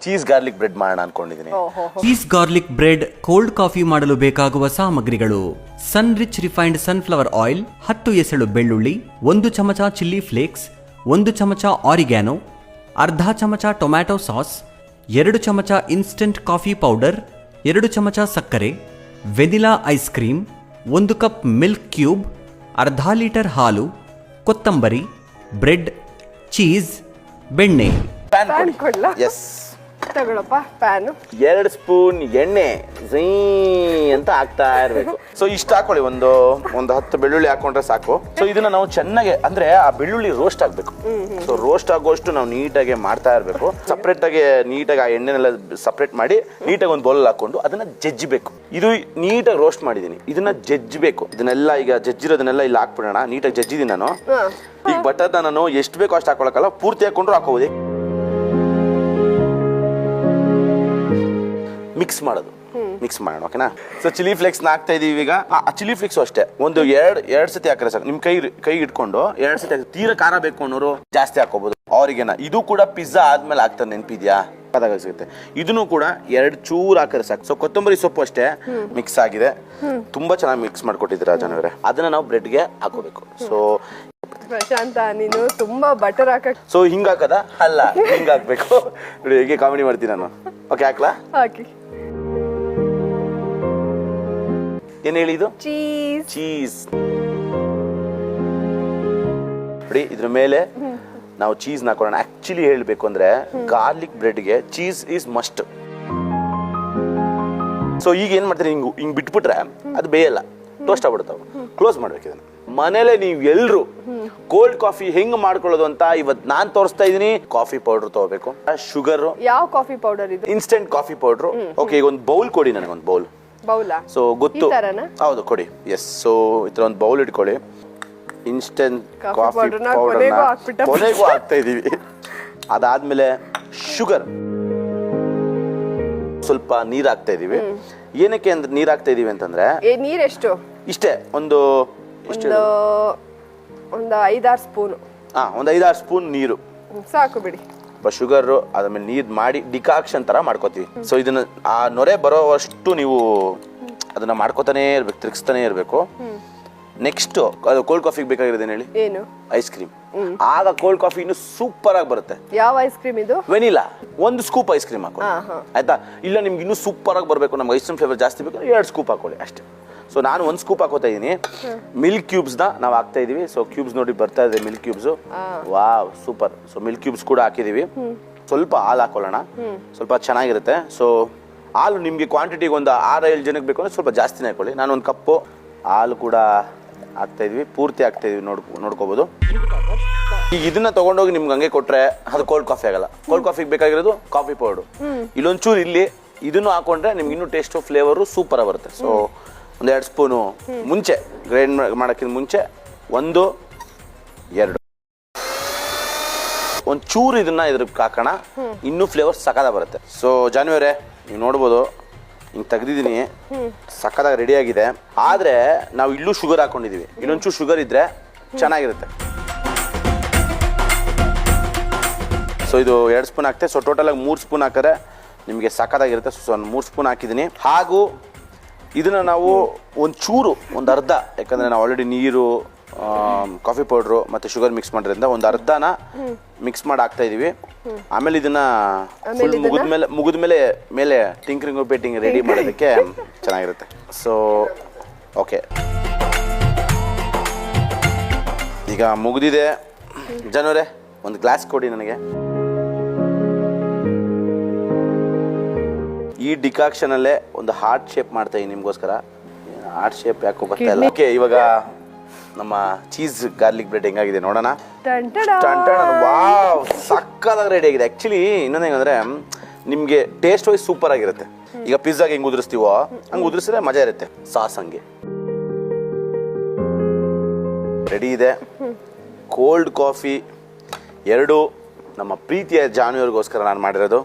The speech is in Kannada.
ಚೀಸ್ ಗಾರ್ಲಿಕ್ ಬ್ರೆಡ್ ಮಾಡೋಣ ಅನ್ಕೊಂಡಿದ್ದೀನಿ. Cheese garlic bread cold coffee ಮಾಡಲು ಬೇಕಾಗುವ ಸಾಮಗ್ರಿಗಳು: ಸನ್ ರಿಚ್ ರಿಫೈನ್ಡ್ ಸನ್ಫ್ಲವರ್ ಆಯಿಲ್, 10 ಎಸಳು ಬೆಳ್ಳುಳ್ಳಿ, 1 ಚಮಚ ಚಿಲ್ಲಿ ಫ್ಲೇಕ್ಸ್, 1 ಚಮಚ ಆರಿಗ್ಯಾನೋ, ಅರ್ಧ ಚಮಚ ಟೊಮ್ಯಾಟೊ ಸಾಸ್, 2 ಚಮಚ ಇನ್ಸ್ಟಂಟ್ ಕಾಫಿ ಪೌಡರ್, 2 ಚಮಚ ಸಕ್ಕರೆ, vanilla ice cream, 1 cup milk cube, ಅರ್ಧ ಲೀಟರ್ ಹಾಲು, ಕೊತ್ತಂಬರಿ, ಬ್ರೆಡ್, ಚೀಸ್, ಬೆಣ್ಣೆ. ಪ್ಯಾನ್ ಕೊಡ್ಲಾ? ಎಸ್, ತಗೊಳಪ್ಪ ಪ್ಯಾನು. 2 ಸ್ಪೂನ್ ಎಣ್ಣೆ ಝೀ ಅಂತ ಹಾಕ್ತಾ ಇರಬೇಕು. ಸೊ ಇಷ್ಟು ಹಾಕೊಳ್ಳಿ, ಒಂದು 10 ಬೆಳ್ಳುಳ್ಳಿ ಹಾಕೊಂಡ್ರೆ ಸಾಕು. ಸೊ ಇದನ್ನ ನಾವು ಚೆನ್ನಾಗಿ ಅಂದ್ರೆ ಆ ಬೆಳ್ಳುಳ್ಳಿ ರೋಸ್ಟ್ ಆಗ್ಬೇಕು. ಸೊ ರೋಸ್ಟ್ ಆಗೋಷ್ಟು ನಾವು ನೀಟಾಗಿ ಮಾಡ್ತಾ ಇರಬೇಕು. ಸಪ್ರೇಟ್ ಆಗಿ ನೀಟಾಗಿ ಆ ಎಣ್ಣೆನೆಲ್ಲ ಸಪ್ರೇಟ್ ಮಾಡಿ ನೀಟಾಗಿ ಒಂದು ಬೌಲ್ ಹಾಕೊಂಡು ಅದನ್ನ ಜಜ್ಜಬೇಕು. ಇದು ನೀಟಾಗಿ ರೋಸ್ಟ್ ಮಾಡಿದೀನಿ, ಇದನ್ನ ಜಜ್ಜಬೇಕು. ಇದನ್ನೆಲ್ಲ ಈಗ ಜಜ್ಜಿರೋದನ್ನೆಲ್ಲ ಇಲ್ಲಿ ಹಾಕ್ಬಿಡೋಣ. ನೀಟಾಗಿ ಜಜ್ಜಿದೀನಿ ನಾನು. ಈಗ ಬಟರ್ನ ನಾನು ಎಷ್ಟು ಬೇಕೋ ಅಷ್ಟು ಹಾಕೊಳಕಲ್ಲ, ಪೂರ್ತಿ ಹಾಕೊಂಡ್ರು ಹಾಕೋಬಹುದು. ಮಿಕ್ಸ್ ಮಾಡೋದು, ಮಿಕ್ಸ್ ಮಾಡೋಣ. ಓಕೆನಾ? ಸೊ ಚಿಲ್ಲಿ ಫ್ಲೇಕ್ಸ್ ಹಾಕ್ತಾ ಇದೀವಿ ಈಗ. ಆ ಚಿಲ್ಲಿ ಫ್ಲೇಕ್ಸ್ ಅಷ್ಟೇ ಒಂದು ಎರಡು ಸತಿ ಹಾಕ್ರೆ ಸಾಕು. ನಿಮ್ ಕೈ ಇಟ್ಕೊಂಡು 2 ಸತಿ ಹಾಕಿ. ತೀರಾ ಖಾರ ಬೇಕು ಅನ್ನೋರು ಜಾಸ್ತಿ ಹಾಕೋಬಹುದು. ಅವ್ರಿಗೆನ ಇದು ಕೂಡ ಪಿಜ್ಜಾ ಆದ್ಮೇಲೆ ಹಾಕ್ತಾರೆ, ನೆನಪಿದ್ಯಾ? ಸಿಗುತ್ತೆ. ಇದನ್ನು ಕೂಡ 2 ಚೂರು ಹಾಕಿದ್ರೆ ಸಾಕು. ಸೊ ಕೊತ್ತಂಬರಿ ಸೊಪ್ಪು ಅಷ್ಟೇ ಮಿಕ್ಸ್ ಆಗಿದೆ. ತುಂಬಾ ಚೆನ್ನಾಗಿ ಮಿಕ್ಸ್ ಮಾಡ್ಕೊಟ್ಟಿದ್ದೀರಾ ಜನವರೇ. ಅದನ್ನ ನಾವು ಬ್ರೆಡ್ಗೆ ಹಾಕೋಬೇಕು. ಸೊ ಪ್ರಶಾಂತ, ನೀನು ತುಂಬಾ ಬಟರ್ ಹಾಕಕ್. ಸೊ ಹಿಂಗ ಹಾಕದ ಅಲ್ಲ, ಹಿಂಗ ಹಾಕ್ಬೇಕು ನೋಡಿ. ಹೇಗೆ ಕಾಮಿಡಿ ಮಾಡ್ತೀನಿ ನಾನು. ಓಕೆ, ಹಾಕ್ಲಾ? ಹಾಕಿ. ಏನ್ ಹೇಳಿದ್ದು? ಚೀಸ್. ನೋಡಿ, ಇದ್ರ ಮೇಲೆ ನಾವು ಚೀಸ್ ಹಾಕೋಣ. ಆಕ್ಚುಲಿ ಹೇಳ್ಬೇಕು ಅಂದ್ರೆ ಗಾರ್ಲಿಕ್ ಬ್ರೆಡ್ಗೆ ಚೀಸ್ ಈಸ್ ಮಸ್ಟ್. ಸೊ ಈಗ ಏನ್ ಮಾಡ್ತಾರೆ, ಹಿಂಗ್ ಬಿಟ್ಬಿಟ್ರೆ ಅದು ಬೇಯಲ್ಲ, ಟೋಸ್ಟ್ ಆಗ್ಬಿಡ್ತಾವ. ಕ್ಲೋಸ್ ಮಾಡ್ಬೇಕು ಇದನ್ನ. ಮನೇಲೆ ನೀವು ಎಲ್ರು ಕೋಲ್ಡ್ ಕಾಫಿ ಹೆಂಗ್ ಮಾಡ್ಕೊಳ್ಳೋದು ಅಂತ ಇವತ್ತು ನಾನ್ ತೋರಿಸ್ತಾ ಇದೀನಿ. ಕಾಫಿ ಪೌಡರ್ ತಗೋಬೇಕು, ಶುಗರ್. ಯಾವ ಕಾಫಿ ಪೌಡರ್ ಇದು? Instant coffee powder. ಓಕೆ, ಈಗ ಒಂದು ಬೌಲ್ ಕೊಡಿ ನನಗೆ, ಒಂದು ಬೌಲ್. ಬೌಲಾ? ಸೊ ಗೊತ್ತು, ಹೌದು ಕೊಡಿ. ಎಸ್. ಸೊ ಇತರ ಒಂದು ಬೌಲ್ ಇಟ್ಕೊಳ್ಳಿ. ಇನ್ಸ್ಟೆಂಟ್ ಕಾಫಿ ಪೌಡರ್ನ ಕೊನೆಗೂ ಹಾಕ್ತಾ ಇದೀವಿ. ಅದಾದ್ಮೇಲೆ ಶುಗರ್, ಸ್ವಲ್ಪ ನೀರ್ ಹಾಕ್ತಾ ಇದೀವಿ. ಏನಕ್ಕೆ ಅಂದ್ರೆ ನೀರ್ ಹಾಕ್ತಾ ಇದೀವಿ ಅಂತಂದ್ರೆ, ನೀರ್ ಎಷ್ಟು? ಇಷ್ಟೇ, ಒಂದು 5-6 ಸ್ಪೂನ್. ಒಂದು 5-6 ಸ್ಪೂನ್ ನೀರು ಸಾಕು ಬಿಡಿ. ಶುಗರ್ ಅದಾದ್ಮೇಲೆ ನೀರ್ ಮಾಡಿ ಡಿಕಾಕ್ಷನ್ ತರ ಮಾಡ್ಕೋತೀವಿ. ಸೊ ಇದನ್ನ ಆ ನೊರೆ ಬರೋವಷ್ಟು ನೀವು ಅದನ್ನ ಮಾಡ್ಕೋತಾನೆ ಇರ್ಬೇಕು, ತಿರ್ಗಿಸ್ತಾನೆ ಇರ್ಬೇಕು. ನೆಕ್ಸ್ಟ್ ಅದು ಕೋಲ್ಡ್ ಕಾಫಿಗೆ ಬೇಕಾಗಿರೋದೇನು ಹೇಳಿ? ಏನು? Ice cream. ಆಗ ಕೋಲ್ಡ್ ಕಾಫಿ ಇನ್ನು ಸೂಪರ್ ಆಗಿ ಬರುತ್ತೆ. ಯಾವ ಐಸ್ ಕ್ರೀಮ್ ಇದು? ವೆನಿಲಾ. 1 ಸ್ಕೂಪ್ ಐಸ್ ಕ್ರೀಮ್ ಹಾಕೊಳ್ಳಿ, ಆಯ್ತಾ? ಇಲ್ಲ ನಿಮ್ಗೆ ಇನ್ನೂ ಸೂಪರ್ ಆಗಿ ಬರಬೇಕು, ನಮ್ಗೆ ಐಸ್ ಕ್ರೀಮ್ ಫ್ಲೇವರ್ ಜಾಸ್ತಿ ಬೇಕು, 2 ಸ್ಕೂಪ್ ಹಾಕೊಳ್ಳಿ ಅಷ್ಟೇ. ಸೊ ನಾನು 1 ಸ್ಕೂಪ್ ಹಾಕೋತಾ ಇದೀನಿ. ಮಿಲ್ಕ್ ಕ್ಯೂಬ್ಸ್ ನಾವು ಹಾಕ್ತಾ ಇದೀವಿ. ಸೊ ಕ್ಯೂಬ್ಸ್ ನೋಡಿ ಬರ್ತಾ ಇದೆ, milk cubes. Wow, super. So milk cubes ಕೂಡ ಹಾಕಿದೀವಿ. ಸ್ವಲ್ಪ ಹಾಲು ಹಾಕೊಳ್ಳೋಣ, ಸ್ವಲ್ಪ ಚೆನ್ನಾಗಿರುತ್ತೆ. ಸೊ ಹಾಲು ನಿಮ್ಗೆ ಕ್ವಾಂಟಿಟಿಗೆ ಒಂದು 6-7 ಜನಕ್ಕೆ ಬೇಕು ಅಂದ್ರೆ ಸ್ವಲ್ಪ ಜಾಸ್ತಿನೇ ಹಾಕೊಳ್ಳಿ. ನಾನು 1 ಕಪ್ಪು ಹಾಲು ಕೂಡ ಹಾಕ್ತಾ ಇದೀವಿ, ಪೂರ್ತಿ ಹಾಕ್ತಾ ಇದೀವಿ. ನೋಡ್ಕೋಬಹುದು. ಈಗ ಇದನ್ನ ತಗೊಂಡೋಗಿ ನಿಮ್ಗೆ ಹಂಗೆ ಕೊಟ್ರೆ ಅದು ಕೋಲ್ಡ್ ಕಾಫಿ ಆಗಲ್ಲ. ಕೋಲ್ಡ್ ಕಾಫಿಗೆ ಬೇಕಾಗಿರೋದು ಕಾಫಿ ಪೌಡರ್. ಇಲ್ಲೊಂಚೂರು ಇಲ್ಲಿ ಇದನ್ನು ಹಾಕೊಂಡ್ರೆ ನಿಮ್ಗೆ ಇನ್ನೂ ಟೇಸ್ಟ್ ಫ್ಲೇವರು ಸೂಪರ್ ಆಗಿ ಬರುತ್ತೆ. ಸೊ ಒಂದು 2 ಸ್ಪೂನು ಮುಂಚೆ ಗ್ರೈಂಡ್ ಮಾಡೋಕ್ಕಿಂತ ಮುಂಚೆ 1-2 ಒಂಚೂರು ಇದನ್ನ ಇದ್ರಕ್ಕೆ ಹಾಕೋಣ, ಇನ್ನೂ ಫ್ಲೇವರ್ ಸಖತ್ತಾಗಿ ಬರುತ್ತೆ. ಸೊ ಜಾನ್ವರಿ ನೀವು ನೋಡ್ಬೋದು, ಹಿಂಗೆ ತೆಗ್ದಿದ್ದೀನಿ, ಸಖತ್ತಾಗಿ ರೆಡಿ ಆಗಿದೆ. ಆದ್ರೆ ನಾವು ಇಲ್ಲೂ ಶುಗರ್ ಹಾಕೊಂಡಿದೀವಿ. ಇನ್ನೊಂಚೂರು ಶುಗರ್ ಇದ್ರೆ ಚೆನ್ನಾಗಿರುತ್ತೆ. ಸೊ ಇದು 2 ಸ್ಪೂನ್ ಹಾಕ್ತೆ. ಸೊ ಟೋಟಲ್ ಆಗಿ 3 ಸ್ಪೂನ್ ಹಾಕಿದ್ರೆ ನಿಮಗೆ ಸಖತ್ತಾಗಿರುತ್ತೆ. ಸೊ 3 ಸ್ಪೂನ್ ಹಾಕಿದ್ದೀನಿ. ಹಾಗೂ ಇದನ್ನ ನಾವು ಒಂದು ಅರ್ಧ, ಯಾಕಂದ್ರೆ ನಾವು ಆಲ್ರೆಡಿ ನೀರು, ಕಾಫಿ ಪೌಡ್ರು ಮತ್ತೆ ಶುಗರ್ ಮಿಕ್ಸ್ ಮಾಡೋದ್ರಿಂದ ಒಂದು ಅರ್ಧನ ಮಿಕ್ಸ್ ಮಾಡಿ ಹಾಕ್ತಾ ಇದೀವಿ. ಆಮೇಲೆ ಇದನ್ನ ಮುಗಿದ್ಮೇಲೆ ಮೇಲೆ ಟಿಂಕರಿಂಗ್ ಪೇಟಿಂಗ್ ರೆಡಿ ಮಾಡೋದಕ್ಕೆ ಚೆನ್ನಾಗಿರುತ್ತೆ. ಸೊ ಓಕೆ, ಈಗ ಮುಗಿದಿದೆ. ಜನವರೇ, ಒಂದು ಗ್ಲಾಸ್ ಕೊಡಿ ನನಗೆ. ಈ ಡಿಕಾಕ್ಷನ್ ಅಲ್ಲೇ ಒಂದು ಹಾರ್ಟ್ ಶೇಪ್ ಮಾಡ್ತಾ ಇದೀನಿ ನಿಮ್ಗೋಸ್ಕರ. ಹಾರ್ಟ್ ಶೇಪ್ ಯಾಕೋ ಬರ್ತಾ ಇಲ್ಲ. ಓಕೆ, ಇವಾಗ ನಮ್ಮ ಚೀಸ್ ಗಾರ್ಲಿಕ್ ಬ್ರೆಡ್ ಹೆಂಗಾಗಿದೆ ನೋಡೋಣ. ವಾವ್, ಸಕ್ಕತ್ತಾಗಿ ರೆಡಿ ಆಗಿದೆ. ಆಕ್ಚುಲಿ ಇನ್ನೊಂದು ಹೆಂಗಂದ್ರೆ ನಿಮ್ಗೆ ಟೇಸ್ಟ್ ವೈಸ್ ಸೂಪರ್ ಆಗಿರುತ್ತೆ. ಈಗ ಪಿಜ್ಜಾಗೆ ಹೆಂಗ್ ಉದುರಿಸ್ತೀವೋ ಹಂಗೆ ಉದುರಿಸಿದ್ರೆ ಮಜಾ ಇರುತ್ತೆ. ಸಾಸ್ ಹಂಗೆ ರೆಡಿ ಇದೆ. ಕೋಲ್ಡ್ ಕಾಫಿ 2 ನಮ್ಮ ಪ್ರೀತಿಯ ಜಾನುವರಿಗೋಸ್ಕರ ನಾನು ಮಾಡಿರೋದು.